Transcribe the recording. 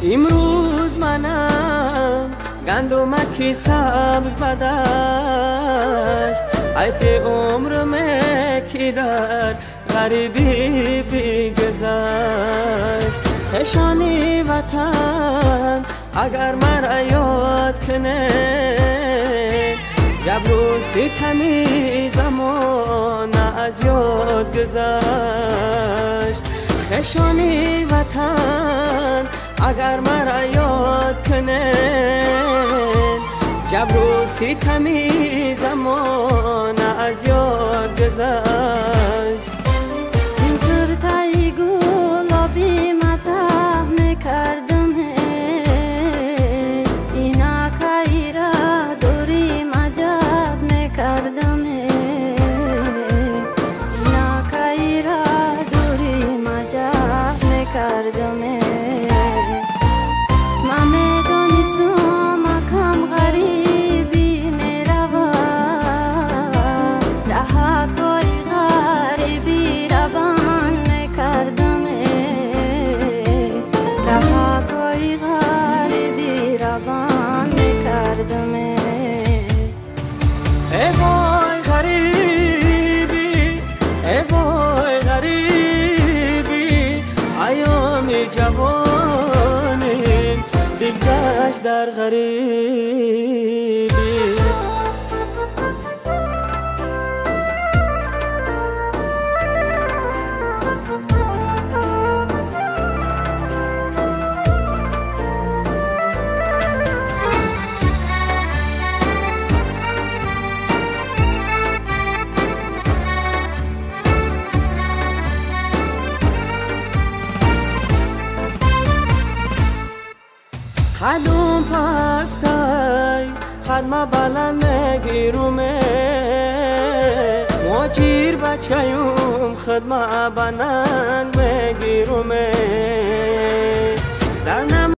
امروز منم گندمکی سبز بدشت حیف عمرمه که در غریبی بگذشت خشانی وطن اگر مرا یاد کنه جبر و ستمی زمان از یاد گذشت خشانی وطن اگر مرا یاد کنه جبر و ستمی زمان از یاد گذشت این ترتای گلابی مطرح میکردم اینا کایرا دوری مجد میکردم اینا کایرا دوری مجد میکردم ای وای غریبی ای وای غریبی ایام جوانیم بگذشت در غریبی خدم پستای خدمه بلند نگیرومه ماجیر بچهیم خدمه بلند نگیرومه